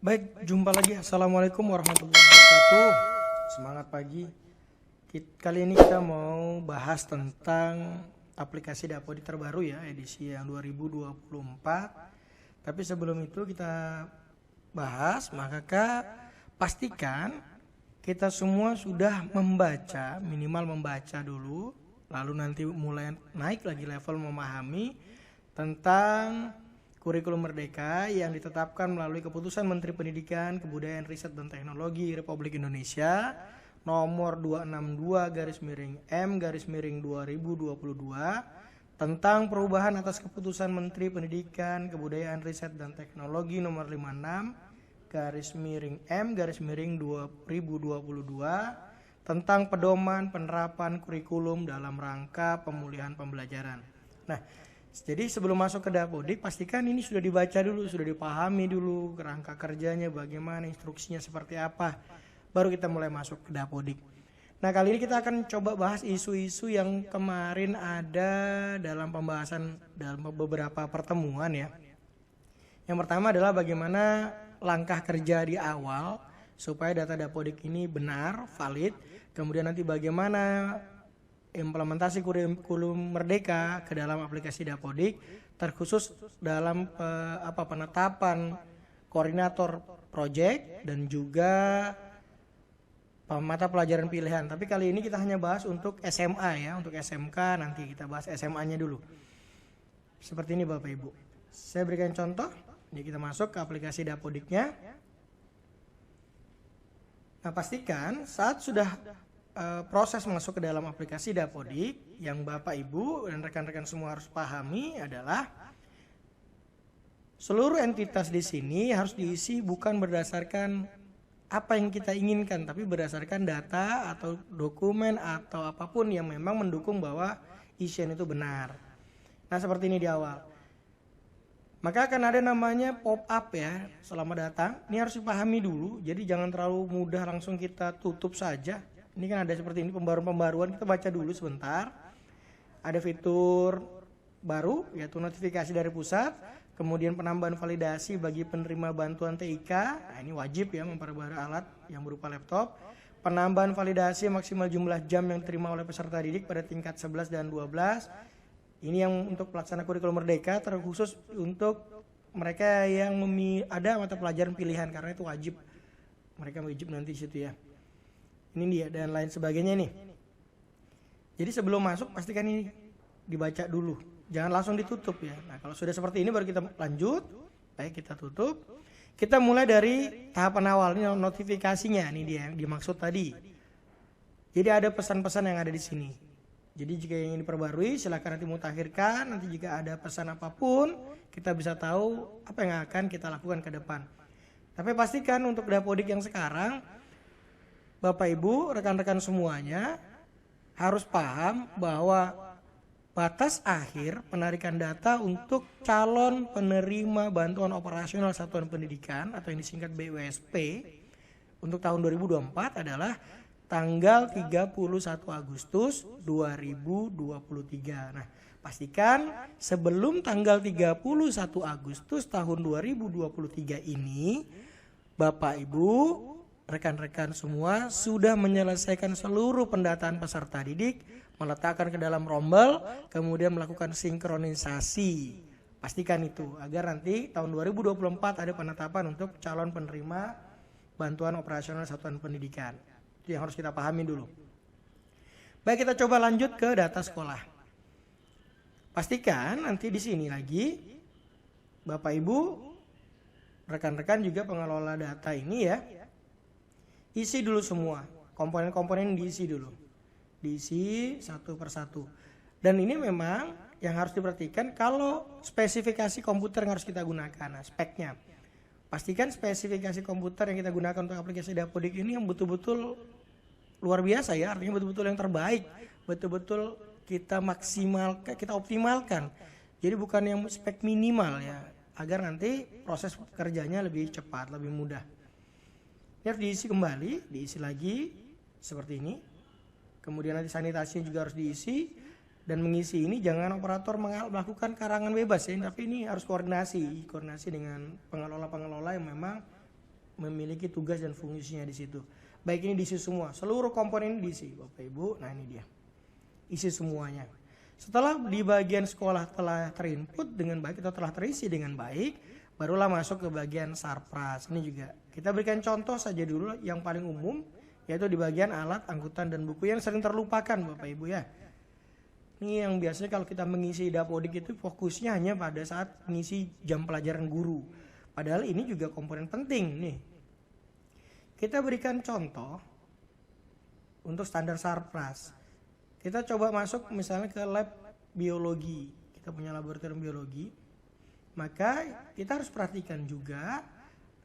Baik, jumpa lagi. Assalamualaikum warahmatullahi wabarakatuh. Semangat pagi. Kali ini kita mau bahas tentang aplikasi Dapodik terbaru ya, edisi yang 2024. Tapi sebelum itu kita bahas, maka pastikan kita semua sudah membaca, minimal membaca dulu, lalu nanti mulai naik lagi level memahami tentang Kurikulum Merdeka yang ditetapkan melalui Keputusan Menteri Pendidikan, Kebudayaan, Riset, dan Teknologi Republik Indonesia nomor 262/M/2022 tentang perubahan atas Keputusan Menteri Pendidikan, Kebudayaan, Riset, dan Teknologi nomor 56/M/2022 tentang pedoman penerapan kurikulum dalam rangka pemulihan pembelajaran. Nah, jadi sebelum masuk ke Dapodik, pastikan ini sudah dibaca dulu, sudah dipahami dulu kerangka kerjanya, bagaimana instruksinya seperti apa. Baru kita mulai masuk ke Dapodik. Nah, kali ini kita akan coba bahas isu-isu yang kemarin ada dalam pembahasan dalam beberapa pertemuan ya. Yang pertama adalah bagaimana langkah kerja di awal supaya data Dapodik ini benar, valid. Kemudian nanti bagaimana implementasi kurikulum Merdeka ke dalam aplikasi Dapodik, terkhusus dalam penetapan koordinator proyek dan juga mata pelajaran pilihan. Tapi kali ini kita hanya bahas untuk SMA ya, untuk SMK nanti kita bahas SMA-nya dulu. Seperti ini Bapak Ibu. Saya berikan contoh. Jadi kita masuk ke aplikasi Dapodiknya. Nah, pastikan saat sudah proses masuk ke dalam aplikasi Dapodik, yang Bapak Ibu dan rekan-rekan semua harus pahami adalah seluruh entitas di sini harus diisi bukan berdasarkan apa yang kita inginkan, tapi berdasarkan data atau dokumen atau apapun yang memang mendukung bahwa isian itu benar. Nah, seperti ini di awal. Maka akan ada namanya pop-up ya selama datang. Ini harus dipahami dulu, jadi jangan terlalu mudah langsung kita tutup saja. Ini kan ada seperti ini pembaruan-pembaruan, kita baca dulu sebentar. Ada fitur baru yaitu notifikasi dari pusat, kemudian penambahan validasi bagi penerima bantuan TIK. Nah, ini wajib ya memperbarui alat yang berupa laptop. Penambahan validasi maksimal jumlah jam yang diterima oleh peserta didik pada tingkat 11 dan 12. Ini yang untuk pelaksana kurikulum Merdeka, terkhusus untuk mereka yang ada mata pelajaran pilihan karena itu wajib. Mereka wajib nanti situ ya. Ini dia dan lain sebagainya nih. Jadi sebelum masuk pastikan ini dibaca dulu. Jangan langsung ditutup ya. Nah, kalau sudah seperti ini baru kita lanjut. Baik, kita tutup. Kita mulai dari tahapan awal, ini notifikasinya. Ini dia yang dimaksud tadi. Jadi ada pesan-pesan yang ada di sini. Jadi jika ingin diperbarui silakan nanti mutakhirkan. Nanti jika ada pesan apapun kita bisa tahu apa yang akan kita lakukan ke depan. Tapi pastikan untuk Dapodik yang sekarang Bapak Ibu, rekan-rekan semuanya harus paham bahwa batas akhir penarikan data untuk calon penerima bantuan operasional satuan pendidikan atau yang disingkat BUSP untuk tahun 2024 adalah tanggal 31 Agustus 2023. Nah, pastikan sebelum tanggal 31 Agustus tahun 2023 ini Bapak Ibu, rekan-rekan semua sudah menyelesaikan seluruh pendataan peserta didik, meletakkan ke dalam rombel, kemudian melakukan sinkronisasi. Pastikan itu agar nanti tahun 2024 ada penetapan untuk calon penerima bantuan operasional satuan pendidikan. Itu yang harus kita pahami dulu. Baik, kita coba lanjut ke data sekolah. Pastikan nanti di sini lagi Bapak Ibu, rekan-rekan juga pengelola data ini ya. Isi dulu semua, komponen-komponen diisi dulu. Diisi satu persatu. Dan ini memang yang harus diperhatikan kalau spesifikasi komputer yang harus kita gunakan, nah, speknya. Pastikan spesifikasi komputer yang kita gunakan untuk aplikasi Dapodik ini yang betul-betul luar biasa ya, artinya betul-betul yang terbaik, betul-betul kita optimalkan. Jadi bukan yang spek minimal ya, agar nanti proses kerjanya lebih cepat, lebih mudah. Ini harus diisi kembali, diisi lagi seperti ini. Kemudian nanti sanitasinya juga harus diisi. Dan mengisi ini jangan operator melakukan karangan bebas ya, tapi ini harus koordinasi dengan pengelola-pengelola yang memang memiliki tugas dan fungsinya di situ. Baik ini diisi semua, seluruh komponen ini diisi, Bapak Ibu. Nah ini dia, isi semuanya. Setelah di bagian sekolah telah terinput dengan baik atau telah terisi dengan baik, barulah masuk ke bagian sarpras. Ini juga kita berikan contoh saja dulu yang paling umum, yaitu di bagian alat, angkutan, dan buku yang sering terlupakan Bapak Ibu ya. Ini yang biasanya kalau kita mengisi Dapodik itu fokusnya hanya pada saat mengisi jam pelajaran guru. Padahal ini juga komponen penting nih. Kita berikan contoh untuk standar sarpras. Kita coba masuk misalnya ke lab biologi. Kita punya laboratorium biologi. Maka kita harus perhatikan juga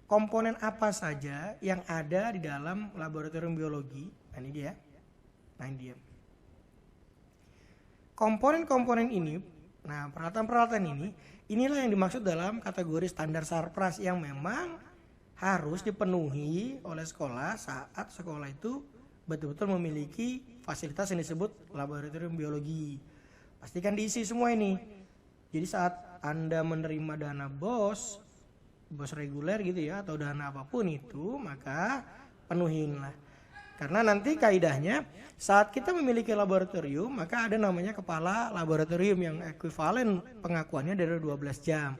komponen apa saja yang ada di dalam laboratorium biologi. Nah ini dia. Nah ini dia. Komponen-komponen ini, nah peralatan-peralatan ini, inilah yang dimaksud dalam kategori standar sarpras yang memang harus dipenuhi oleh sekolah saat sekolah itu betul-betul memiliki fasilitas yang disebut laboratorium biologi. Pastikan diisi semua ini. Jadi saat Anda menerima dana BOS reguler gitu ya, atau dana apapun itu, maka penuhinlah. Karena nanti kaidahnya saat kita memiliki laboratorium, maka ada namanya kepala laboratorium yang ekuivalen pengakuannya dari 12 jam.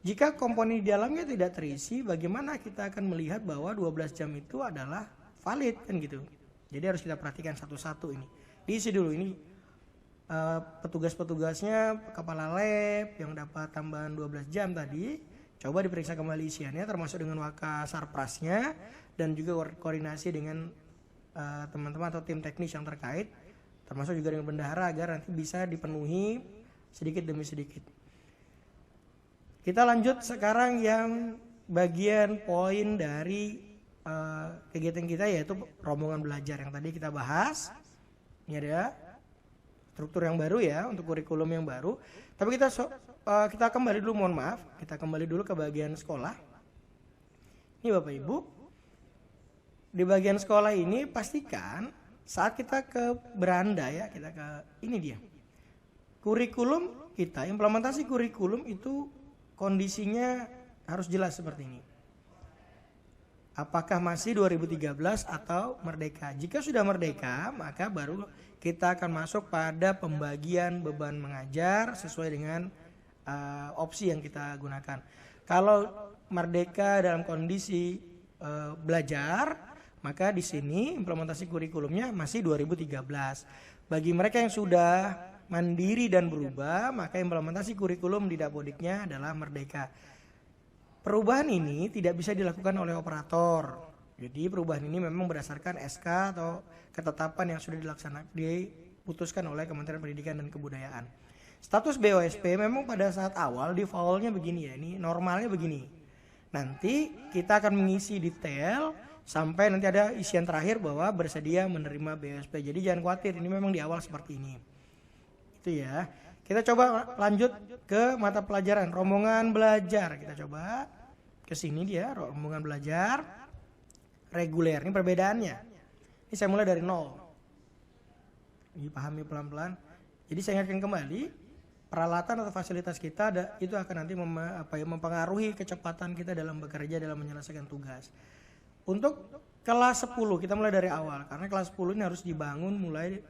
Jika komponen di dalamnya tidak terisi, bagaimana kita akan melihat bahwa 12 jam itu adalah valid kan gitu. Jadi harus kita perhatikan satu-satu ini. Diisi dulu ini petugas-petugasnya, kepala lab yang dapat tambahan 12 jam tadi, coba diperiksa kembali isiannya termasuk dengan waka sarprasnya dan juga koordinasi dengan teman-teman atau tim teknis yang terkait, termasuk juga dengan bendahara agar nanti bisa dipenuhi sedikit demi sedikit. Kita lanjut sekarang yang bagian poin dari kegiatan kita, yaitu rombongan belajar yang tadi kita bahas. Ini ada struktur yang baru ya untuk kurikulum yang baru. Tapi kita kembali dulu, mohon maaf, kita kembali dulu ke bagian sekolah. Ini Bapak Ibu, di bagian sekolah ini pastikan saat kita ke beranda ya, kita ke ini dia. Kurikulum kita, implementasi kurikulum itu kondisinya harus jelas seperti ini. Apakah masih 2013 atau merdeka? Jika sudah merdeka, maka baru kita akan masuk pada pembagian beban mengajar sesuai dengan opsi yang kita gunakan. Kalau merdeka dalam kondisi belajar, maka di sini implementasi kurikulumnya masih 2013. Bagi mereka yang sudah mandiri dan berubah, maka implementasi kurikulum di Dapodiknya adalah merdeka. Perubahan ini tidak bisa dilakukan oleh operator. Jadi perubahan ini memang berdasarkan SK atau ketetapan yang sudah diputuskan oleh Kementerian Pendidikan dan Kebudayaan. Status BOSP memang pada saat awal defaultnya begini ya, ini normalnya begini. Nanti kita akan mengisi detail sampai nanti ada isian terakhir bahwa bersedia menerima BOSP. Jadi jangan khawatir, ini memang di awal seperti ini. Itu ya. Kita coba lanjut ke mata pelajaran rombongan belajar. Kita coba ke sini dia, rombongan belajar reguler. Ini perbedaannya. Ini saya mulai dari 0. Dipahami pelan-pelan. Jadi saya ingatkan kembali, peralatan atau fasilitas kita itu akan nanti mempengaruhi kecepatan kita dalam bekerja, dalam menyelesaikan tugas. Untuk kelas 10 kita mulai dari awal, karena kelas 10 ini harus dibangun mulai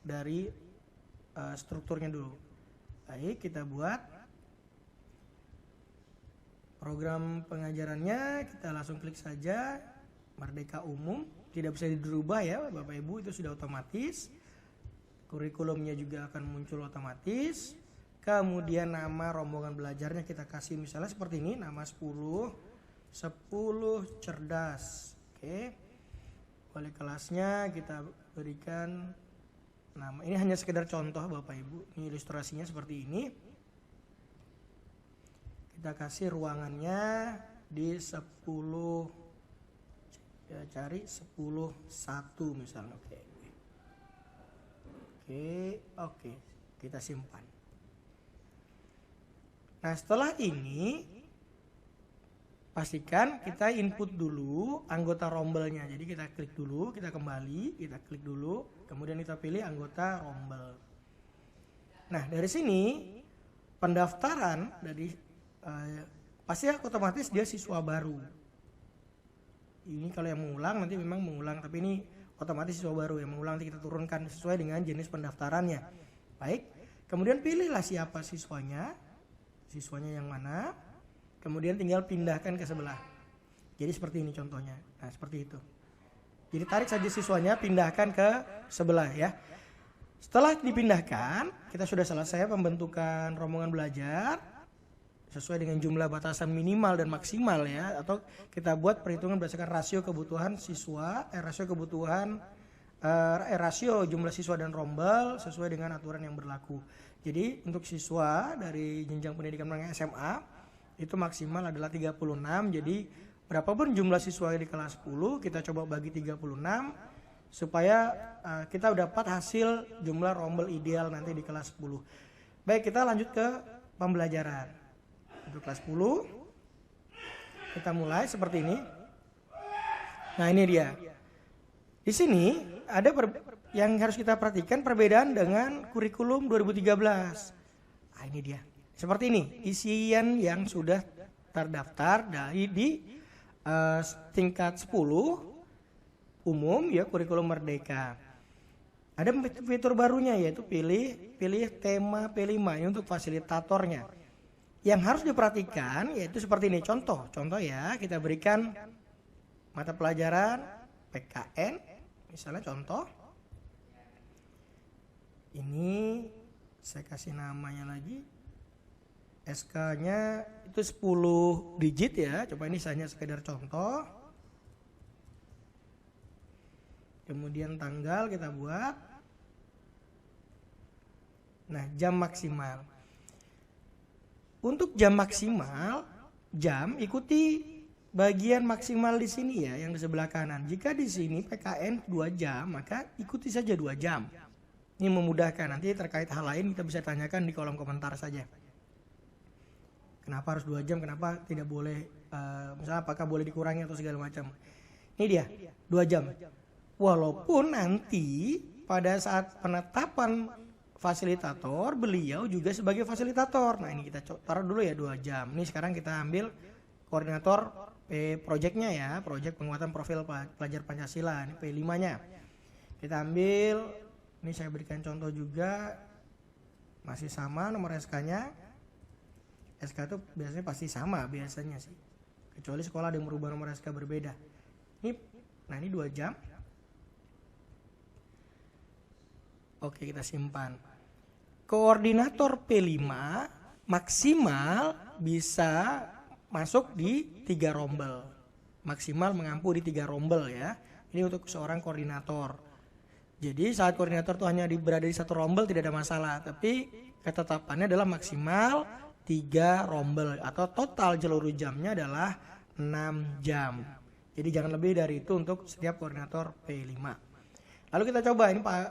dari strukturnya dulu. Baik, kita buat program pengajarannya, kita langsung klik saja Merdeka Umum, tidak bisa dirubah ya Bapak Ibu, itu sudah otomatis. Kurikulumnya juga akan muncul otomatis. Kemudian nama rombongan belajarnya kita kasih misalnya seperti ini, nama 10 cerdas. Oke. Wali kelasnya kita berikan nama. Ini hanya sekedar contoh Bapak Ibu. Ini ilustrasinya seperti ini. Kita kasih ruangannya di 10, ya cari 10.1 misalnya. Oke. Kita simpan. Nah, setelah ini pastikan kita input dulu anggota rombelnya. Jadi kita klik dulu, kita kembali, kita klik dulu, kemudian kita pilih anggota rombel. Nah, dari sini pendaftaran dari pasti otomatis dia siswa baru. Ini kalau yang mengulang nanti memang mengulang, tapi ini otomatis siswa baru yang mengulang nanti kita turunkan sesuai dengan jenis pendaftarannya. Baik, kemudian pilihlah siapa siswanya yang mana, kemudian tinggal pindahkan ke sebelah. Jadi seperti ini contohnya. Nah, seperti itu. Jadi tarik saja siswanya, pindahkan ke sebelah ya. Setelah dipindahkan, kita sudah selesai pembentukan rombongan belajar sesuai dengan jumlah batasan minimal dan maksimal ya, atau kita buat perhitungan berdasarkan rasio kebutuhan siswa, rasio jumlah siswa dan rombel sesuai dengan aturan yang berlaku. Jadi untuk siswa dari jenjang pendidikan menengah SMA itu maksimal adalah 36. Jadi berapapun jumlah siswa di kelas 10 kita coba bagi 36 supaya kita dapat hasil jumlah rombel ideal nanti di kelas 10. Baik, kita lanjut ke pembelajaran. Untuk kelas 10 kita mulai seperti ini. Nah, ini dia. Di sini ada yang harus kita perhatikan perbedaan dengan kurikulum 2013. Nah, ini dia. Seperti ini, isian yang sudah terdaftar di tingkat 10 umum ya, kurikulum merdeka. Ada fitur barunya yaitu pilih tema P5 ini untuk fasilitatornya. Yang harus diperhatikan yaitu seperti ini, contoh ya, kita berikan mata pelajaran PKN, misalnya contoh. Ini saya kasih namanya lagi. SK-nya itu 10 digit ya, coba ini hanya sekedar contoh. Kemudian tanggal kita buat. Nah, jam maksimal. Untuk jam maksimal, ikuti bagian maksimal di sini ya, yang di sebelah kanan. Jika di sini PKN 2 jam, maka ikuti saja 2 jam. Ini memudahkan, nanti terkait hal lain kita bisa tanyakan di kolom komentar saja. Kenapa harus 2 jam, kenapa tidak boleh, misalnya apakah boleh dikurangi atau segala macam. Ini dia, 2 jam. Walaupun nanti pada saat penetapan fasilitator, beliau juga sebagai fasilitator. Nah, ini kita taruh dulu ya 2 jam. Ini sekarang kita ambil koordinator projectnya ya, project penguatan profil pelajar Pancasila, ini P5-nya. Kita ambil, ini saya berikan contoh juga, masih sama nomor SK-nya. SK itu biasanya pasti sama biasanya sih. Kecuali sekolah ada yang merubah nomor SK berbeda. Nah ini 2 jam. Oke, kita simpan. Koordinator P5 maksimal bisa masuk di 3 rombel. Maksimal mengampu di 3 rombel ya. Ini untuk seorang koordinator. Jadi saat koordinator itu hanya berada di 1 rombel tidak ada masalah. Tapi ketetapannya adalah maksimal 3 rombel atau total seluruh jamnya adalah 6 jam. Jadi jangan lebih dari itu untuk setiap koordinator P5. Lalu kita coba ini Pak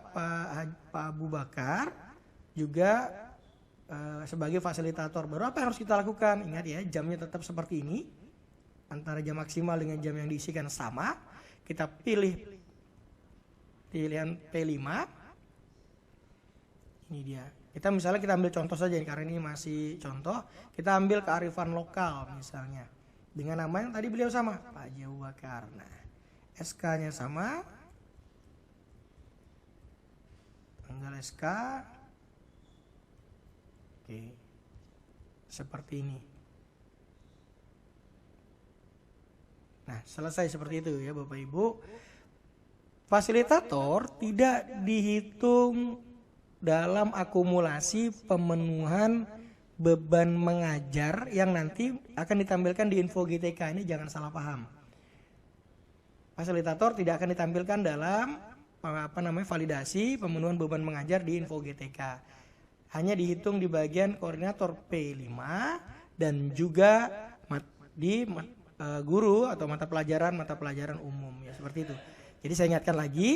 Abu Bakar juga sebagai fasilitator. Baru apa yang harus kita lakukan? Ingat ya, jamnya tetap seperti ini. Antara jam maksimal dengan jam yang diisikan sama. Kita pilih pilihan P5. Ini dia. Kita ambil contoh saja karena ini masih contoh. Kita ambil kearifan lokal misalnya. Dengan nama yang tadi beliau sama, Pak Haji Abu Bakar. Nah, SK-nya sama. Tanggal SK. Oke. Seperti ini. Nah, selesai seperti itu ya Bapak Ibu. Fasilitator tidak dihitung dalam akumulasi pemenuhan beban mengajar yang nanti akan ditampilkan di info GTK. Ini jangan salah paham. Fasilitator tidak akan ditampilkan dalam validasi pemenuhan beban mengajar di info GTK. Hanya dihitung di bagian koordinator P5 dan juga di guru atau mata pelajaran umum ya, seperti itu. Jadi saya ingatkan lagi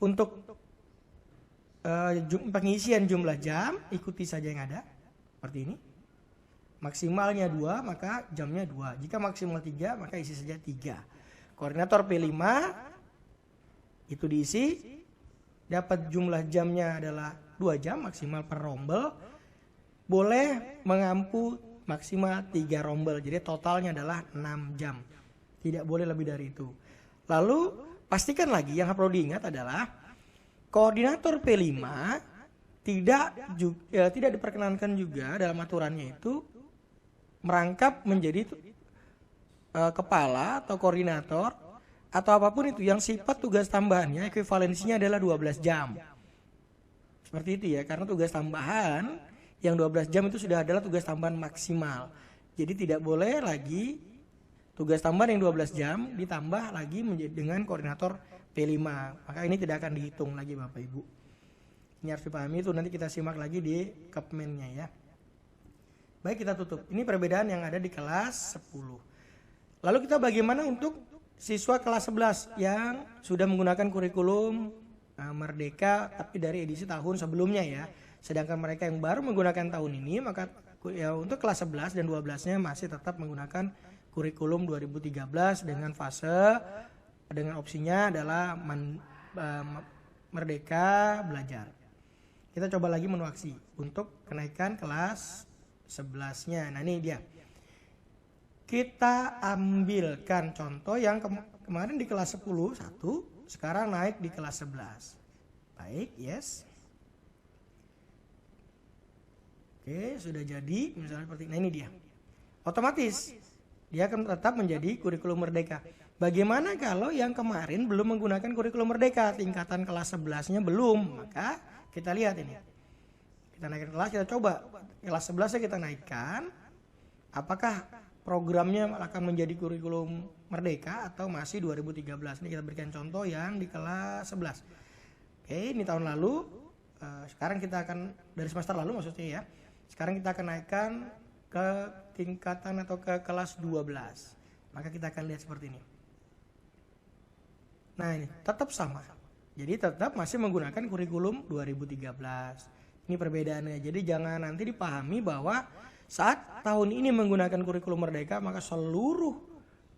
untuk pengisian jumlah jam ikuti saja yang ada seperti ini. Maksimalnya 2 maka jamnya 2. Jika maksimal 3 maka isi saja 3. Koordinator P5 itu diisi, dapat jumlah jamnya adalah 2 jam maksimal per rombel, boleh mengampu maksimal 3 rombel, jadi totalnya adalah 6 jam. Tidak boleh lebih dari itu. Lalu pastikan lagi yang perlu diingat adalah koordinator P5 tidak diperkenankan juga dalam aturannya itu merangkap menjadi kepala atau koordinator atau apapun itu yang sifat tugas tambahannya ekuivalensinya adalah 12 jam. Seperti itu ya, karena tugas tambahan yang 12 jam itu sudah adalah tugas tambahan maksimal. Jadi tidak boleh lagi tugas tambahan yang 12 jam ditambah lagi dengan koordinator P5. Maka ini tidak akan dihitung lagi Bapak Ibu. Ini harus dipahami, itu nanti kita simak lagi di Kepmennya ya. Baik, kita tutup. Ini perbedaan yang ada di kelas 10. Lalu kita bagaimana untuk siswa kelas 11 yang sudah menggunakan kurikulum Merdeka tapi dari edisi tahun sebelumnya ya. Sedangkan mereka yang baru menggunakan tahun ini, maka ya untuk kelas 11 dan 12-nya masih tetap menggunakan kurikulum 2013 dengan fase dengan opsinya adalah Merdeka Belajar. Kita coba lagi menu aksi untuk kenaikan kelas 11-nya. Nah, ini dia. Kita ambilkan contoh yang kemarin di kelas 10 1, sekarang naik di kelas 11. Baik, yes. Oke, sudah jadi misalnya seperti ini dia. Otomatis dia akan tetap menjadi kurikulum Merdeka. Bagaimana kalau yang kemarin belum menggunakan kurikulum Merdeka, tingkatan kelas 11-nya belum? Maka kita lihat ini. Kita naikkan kelas, kita coba kelas 11-nya kita naikkan. Apakah programnya akan menjadi kurikulum Merdeka atau masih 2013? Ini kita berikan contoh yang di kelas 11. Oke, ini tahun lalu. Sekarang kita akan dari semester lalu maksudnya ya. Sekarang kita akan naikkan ke tingkatan atau ke kelas 12. Maka kita akan lihat seperti ini. Nah, ini tetap sama. Jadi tetap masih menggunakan kurikulum 2013. Ini perbedaannya. Jadi jangan nanti dipahami bahwa saat tahun ini menggunakan kurikulum Merdeka, maka seluruh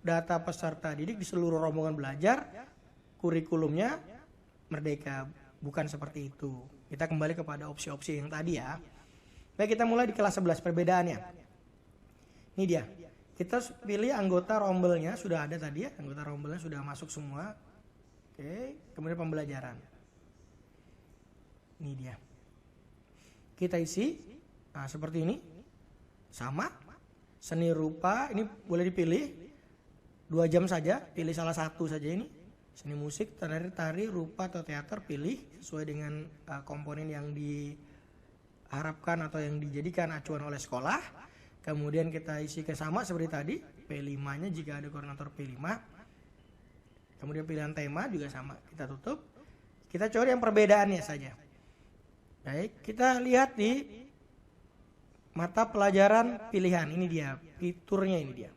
data peserta didik di seluruh rombongan belajar kurikulumnya Merdeka. Bukan seperti itu. Kita kembali kepada opsi-opsi yang tadi ya. Baik, kita mulai di kelas 11 perbedaannya. Ini dia. Kita pilih anggota rombelnya, sudah ada tadi ya. Anggota rombelnya sudah masuk semua. Oke, kemudian pembelajaran. Ini dia. Kita isi. Nah, seperti ini. Sama. Seni rupa, ini boleh dipilih 2 jam saja, pilih salah satu saja ini. Seni musik, tari, rupa atau teater, pilih sesuai dengan komponen yang diharapkan atau yang dijadikan acuan oleh sekolah. Kemudian kita isi ke sama seperti tadi, P5-nya jika ada koordinator P5. Kemudian pilihan tema juga sama, kita tutup. Kita cari yang perbedaannya saja. Baik, kita lihat di mata pelajaran pilihan, ini dia, fiturnya ini dia.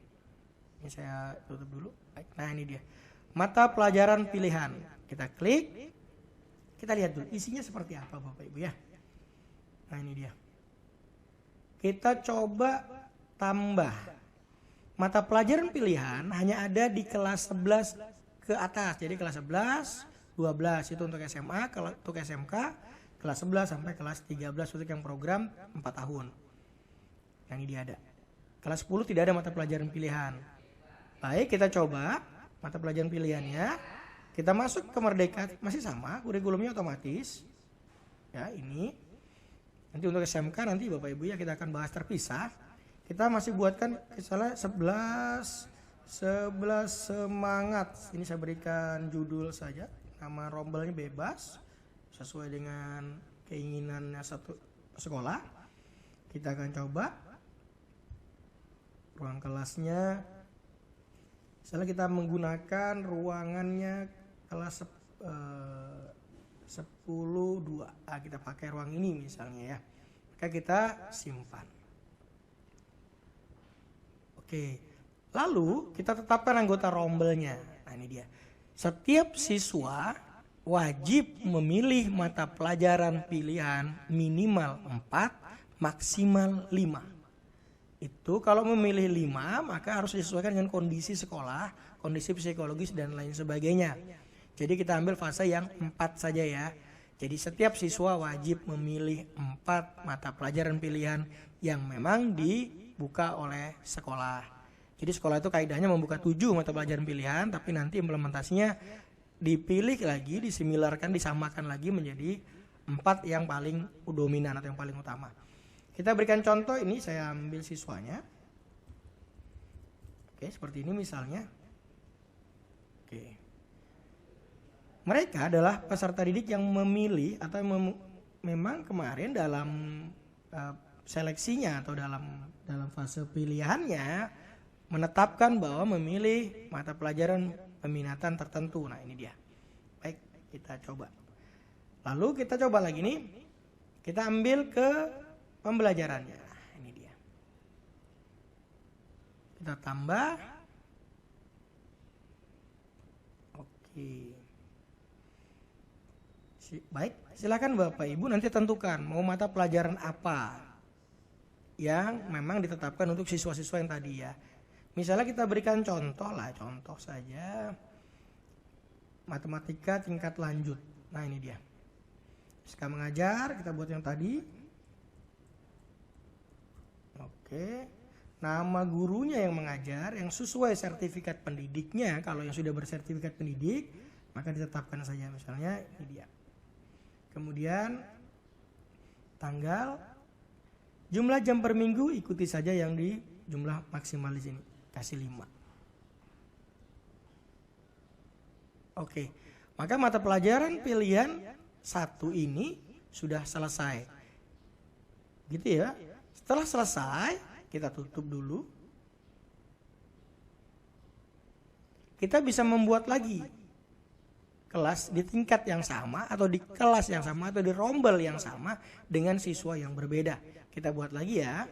Ini saya tutup dulu. Baik, nah ini dia. Mata pelajaran pilihan. Kita klik. Kita lihat dulu isinya seperti apa Bapak Ibu ya. Nah ini dia. Kita coba tambah. Mata pelajaran pilihan hanya ada di kelas 11 ke atas. Jadi kelas 11, 12 itu untuk SMA, untuk SMK kelas 11 sampai kelas 13 untuk yang program 4 tahun. Yang ini dia ada. Kelas 10 tidak ada mata pelajaran pilihan. Baik, kita coba mata pelajaran pilihannya. Kita masuk ke Merdeka, masih sama, kurikulumnya otomatis. Ya, ini. Nanti untuk SMK nanti Bapak Ibu ya kita akan bahas terpisah. Kita masih buatkan misalnya 11 semangat. Ini saya berikan judul saja. Nama rombelnya bebas sesuai dengan keinginannya satu sekolah. Kita akan coba ruang kelasnya. Misalnya kita menggunakan ruangannya kelas 10-2. Kita pakai ruang ini misalnya ya. Maka kita simpan. Oke. Lalu kita tetapkan anggota rombelnya. Nah ini dia. Setiap siswa wajib memilih mata pelajaran pilihan minimal 4, maksimal 5. Itu kalau memilih 5 maka harus disesuaikan dengan kondisi sekolah, kondisi psikologis dan lain sebagainya. Jadi kita ambil fase yang 4 saja ya. Jadi setiap siswa wajib memilih 4 mata pelajaran pilihan yang memang dibuka oleh sekolah. Jadi sekolah itu kaidahnya membuka 7 mata pelajaran pilihan, tapi nanti implementasinya dipilih lagi, disimilarkan, disamakan lagi menjadi 4 yang paling dominan atau yang paling utama. Kita berikan contoh, ini saya ambil siswanya. Oke, seperti ini misalnya. Oke. Mereka adalah peserta didik yang memilih atau memang kemarin dalam seleksinya atau dalam fase pilihannya menetapkan bahwa memilih mata pelajaran peminatan tertentu. Nah, ini dia. Baik, kita coba. Lalu kita coba lagi nih. Kita ambil ke pembelajarannya. Nah, ini dia. Kita tambah. Oke. Baik, silakan Bapak Ibu nanti tentukan mau mata pelajaran apa yang memang ditetapkan untuk siswa-siswa yang tadi ya. Misalnya kita berikan contoh saja matematika tingkat lanjut. Nah, ini dia. SK mengajar, kita buat yang tadi. Oke. Nama gurunya yang mengajar, yang sesuai sertifikat pendidiknya. Kalau yang sudah bersertifikat pendidik, maka ditetapkan saja. Misalnya ini dia. Kemudian tanggal, jumlah jam per minggu ikuti saja yang di jumlah maksimal di sini. Kasih 5. Oke, maka mata pelajaran pilihan 1 ini sudah selesai. Gitu ya. Setelah selesai, kita tutup dulu. Kita bisa membuat lagi kelas di tingkat yang sama atau di kelas yang sama atau di rombel yang sama dengan siswa yang berbeda. Kita buat lagi ya.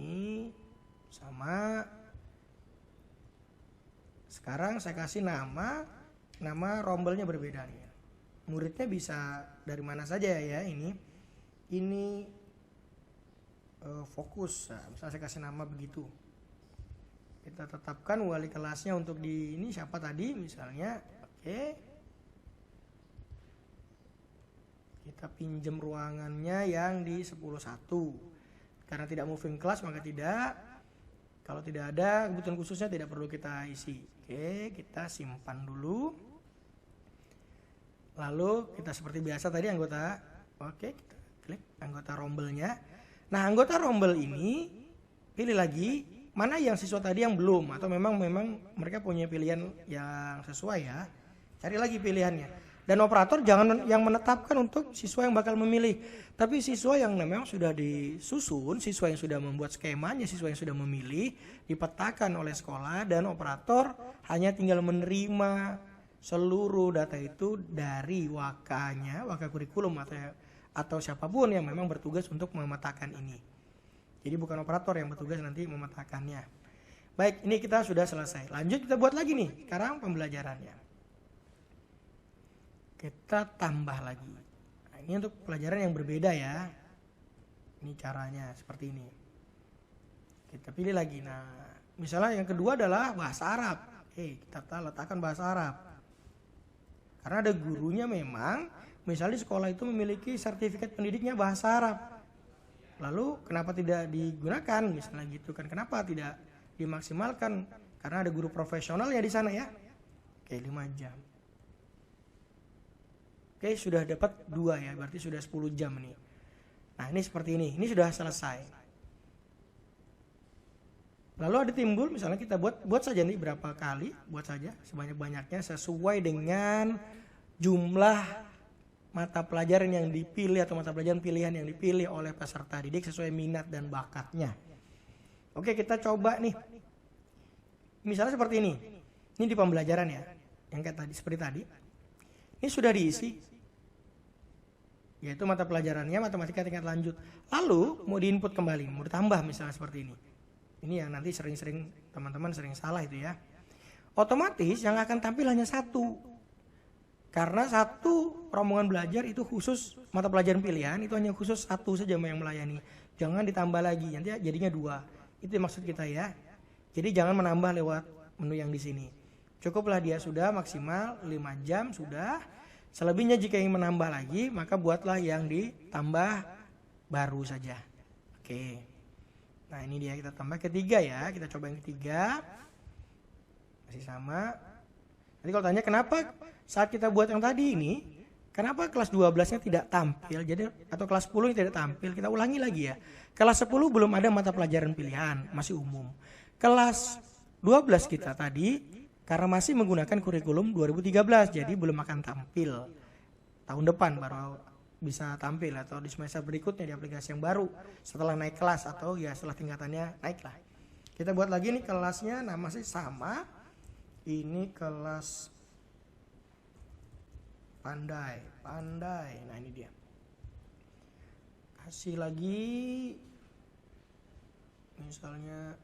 Ini sama. Sekarang saya kasih nama rombelnya berbeda nih. Muridnya bisa dari mana saja ya ini. Ini fokus. Nah, misalnya saya kasih nama begitu. Kita tetapkan wali kelasnya untuk di ini siapa tadi misalnya. Oke. Kita pinjam ruangannya yang di 10.1. Karena tidak moving class maka tidak. Kalau tidak ada kebutuhan khususnya tidak perlu kita isi. Oke, kita simpan dulu. Lalu kita seperti biasa tadi anggota. Oke, kita klik anggota rombelnya. Nah, anggota rombel ini pilih lagi mana yang siswa tadi yang belum atau memang mereka punya pilihan yang sesuai ya. Cari lagi pilihannya. Dan operator jangan yang menetapkan untuk siswa yang bakal memilih, tapi siswa yang memang sudah disusun, siswa yang sudah membuat skemanya, siswa yang sudah memilih, dipetakan oleh sekolah dan operator hanya tinggal menerima seluruh data itu dari wakanya, waka kurikulum atau siapapun yang memang bertugas untuk memetakan ini. Jadi bukan operator yang bertugas nanti memetakannya. Baik, ini kita sudah selesai. Lanjut kita buat lagi nih, sekarang pembelajarannya. Kita tambah lagi. Nah, ini untuk pelajaran yang berbeda ya. Ini caranya seperti ini. Kita pilih lagi. Nah, misalnya yang kedua adalah bahasa Arab. Kita letakkan bahasa Arab. Karena ada gurunya memang, misalnya di sekolah itu memiliki sertifikat pendidiknya bahasa Arab. Lalu kenapa tidak digunakan? Misalnya gitu kan. Kenapa tidak dimaksimalkan? Karena ada guru profesional ya di sana ya. 5 jam. Oke, sudah dapat 2 ya, berarti sudah 10 jam nih. Nah, ini seperti ini sudah selesai. Lalu ada timbul, misalnya kita buat saja nih berapa kali, buat saja sebanyak-banyaknya sesuai dengan jumlah mata pelajaran yang dipilih atau mata pelajaran pilihan yang dipilih oleh peserta didik sesuai minat dan bakatnya. Oke, kita coba nih. Misalnya seperti ini. Ini di pembelajaran ya, yang kayak tadi, seperti tadi. Ini sudah diisi. Yaitu mata pelajarannya matematika tingkat lanjut. Lalu mau diinput kembali, mau ditambah misalnya seperti ini. Ini yang nanti sering-sering teman-teman sering salah itu ya. Otomatis yang akan tampil hanya 1. Karena 1 rombongan belajar itu khusus mata pelajaran pilihan itu hanya khusus 1 saja yang melayani. Jangan ditambah lagi, nanti jadinya 2. Itu maksud kita ya. Jadi jangan menambah lewat menu yang di sini. Cukuplah dia sudah maksimal 5 jam sudah. Selebihnya jika ingin menambah lagi, maka buatlah yang ditambah baru saja. Oke. Nah ini dia, kita tambah ketiga ya, kita coba yang ketiga. Masih sama. Nanti kalau tanya kenapa saat kita buat yang tadi ini, kenapa kelas 12-nya tidak tampil, jadi atau kelas 10-nya tidak tampil, kita ulangi lagi ya. Kelas 10 belum ada mata pelajaran pilihan, masih umum. Kelas 12 kita tadi, karena masih menggunakan kurikulum 2013, jadi belum akan tampil. Tahun depan baru bisa tampil atau di semester berikutnya di aplikasi yang baru setelah naik kelas atau ya setelah tingkatannya naik lah. Kita buat lagi nih kelasnya, nah masih sama. Ini kelas pandai. Nah ini dia. Kasih lagi misalnya,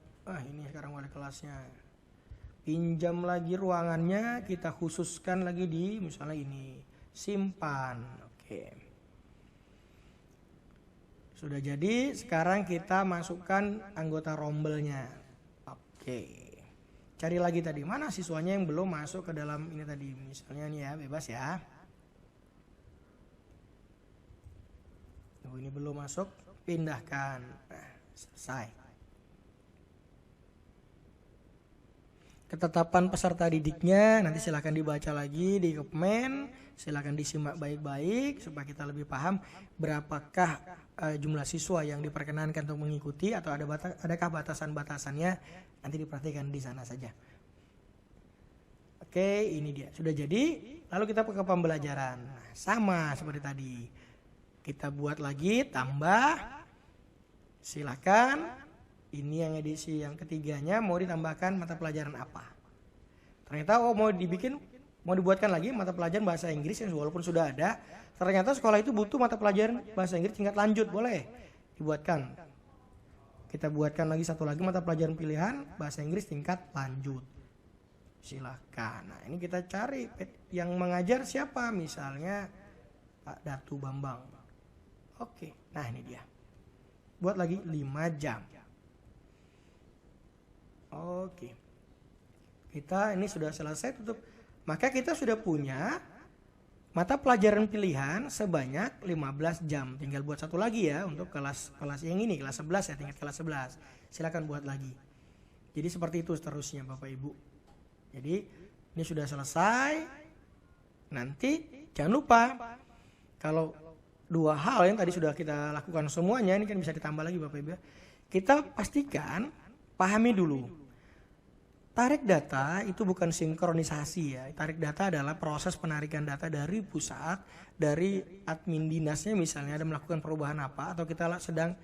ini sekarang wali kelasnya. Pinjam lagi ruangannya, kita khususkan lagi di misalnya ini, simpan. Oke. Sudah jadi, sekarang kita masukkan anggota rombelnya. Oke. Cari lagi tadi, mana siswanya yang belum masuk ke dalam ini tadi. Misalnya nih ya, bebas ya. Ini belum masuk, pindahkan. Nah, selesai. Ketetapan peserta didiknya, nanti silakan dibaca lagi di komen. Silakan disimak baik-baik supaya kita lebih paham berapakah jumlah siswa yang diperkenankan untuk mengikuti atau adakah batasan-batasannya, nanti diperhatikan di sana saja. Oke, ini dia sudah jadi. Lalu kita ke pembelajaran. Nah, sama seperti tadi. Kita buat lagi, tambah. Silakan. Ini yang edisi yang ketiganya, mau ditambahkan mata pelajaran apa? Ternyata mau dibuatkan lagi mata pelajaran bahasa Inggris yang walaupun sudah ada, ternyata sekolah itu butuh mata pelajaran bahasa Inggris tingkat lanjut, boleh dibuatkan. Kita buatkan lagi satu lagi mata pelajaran pilihan bahasa Inggris tingkat lanjut. Silakan. Nah ini kita cari yang mengajar siapa, misalnya Pak Datu Bambang. Oke, nah ini dia. Buat lagi 5 jam. Oke. Kita ini sudah selesai tutup. Maka kita sudah punya mata pelajaran pilihan sebanyak 15 jam. Tinggal buat satu lagi ya untuk kelas yang ini, kelas 11 ya, tingkat kelas 11. Silakan buat lagi. Jadi seperti itu seterusnya Bapak Ibu. Jadi ini sudah selesai. Nanti jangan lupa kalau 2 hal yang tadi sudah kita lakukan semuanya, ini kan bisa ditambah lagi Bapak Ibu. Kita pastikan pahami dulu. Tarik data itu bukan sinkronisasi ya. Tarik data adalah proses penarikan data dari pusat, dari admin dinasnya misalnya ada melakukan perubahan apa, atau kita sedang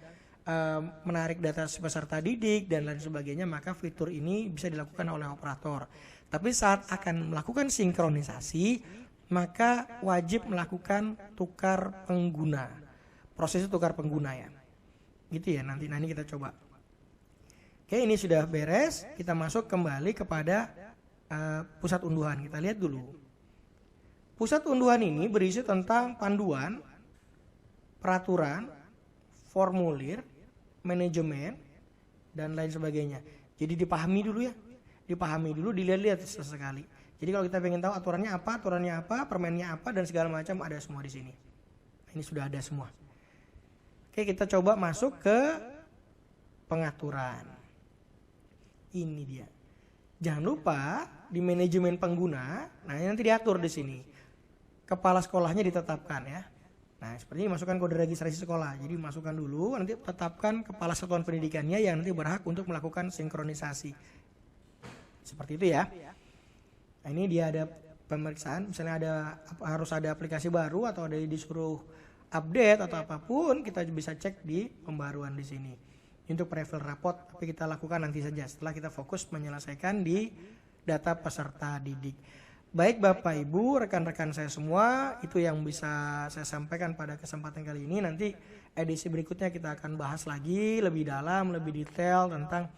menarik data peserta didik dan lain sebagainya, maka fitur ini bisa dilakukan oleh operator. Tapi saat akan melakukan sinkronisasi, maka wajib melakukan tukar pengguna. Proses tukar pengguna ya. Gitu ya, nanti kita coba. Oke, ini sudah beres. Kita masuk kembali kepada pusat unduhan. Kita lihat dulu. Pusat unduhan ini berisi tentang panduan, peraturan, formulir, manajemen, dan lain sebagainya. Jadi dipahami dulu ya. Dipahami dulu, dilihat-lihat sesekali. Jadi kalau kita pengen tahu aturannya apa, permennya apa, dan segala macam ada semua di sini. Ini sudah ada semua. Oke, kita coba masuk ke pengaturan. Ini dia. Jangan lupa di manajemen pengguna, nah nanti diatur di sini. Kepala sekolahnya ditetapkan ya. Nah, seperti ini masukkan kode registrasi sekolah. Jadi masukkan dulu, nanti tetapkan kepala satuan pendidikannya yang nanti berhak untuk melakukan sinkronisasi. Seperti itu ya. Nah, ini dia ada pemeriksaan, misalnya harus ada aplikasi baru atau ada disuruh update atau apapun, kita bisa cek di pembaruan di sini. Untuk profil rapot, tapi kita lakukan nanti saja setelah kita fokus menyelesaikan di data peserta didik. Baik Bapak Ibu, rekan-rekan saya semua, itu yang bisa saya sampaikan pada kesempatan kali ini. Nanti edisi berikutnya kita akan bahas lagi lebih dalam, lebih detail tentang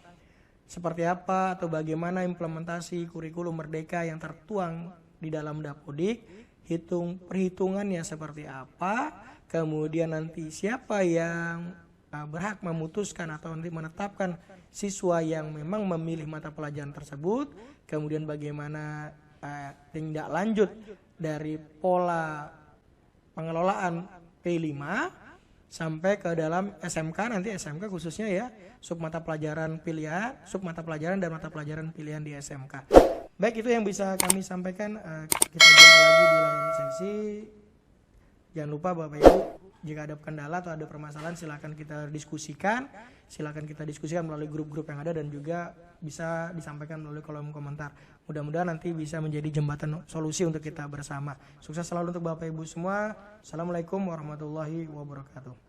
seperti apa atau bagaimana implementasi kurikulum merdeka yang tertuang di dalam Dapodik, perhitungannya seperti apa, kemudian nanti siapa yang berhak memutuskan atau nanti menetapkan siswa yang memang memilih mata pelajaran tersebut, kemudian bagaimana tindak lanjut dari pola pengelolaan P5, sampai ke dalam SMK, nanti SMK khususnya ya sub mata pelajaran pilihan, sub mata pelajaran dan mata pelajaran pilihan di SMK. Baik, itu yang bisa kami sampaikan. Kita jumpa lagi di lain sesi. Jangan lupa Bapak Ibu, jika ada kendala atau ada permasalahan silakan kita diskusikan melalui grup-grup yang ada dan juga bisa disampaikan melalui kolom komentar. Mudah-mudahan nanti bisa menjadi jembatan solusi untuk kita bersama. Sukses selalu untuk Bapak Ibu semua. Assalamualaikum warahmatullahi wabarakatuh.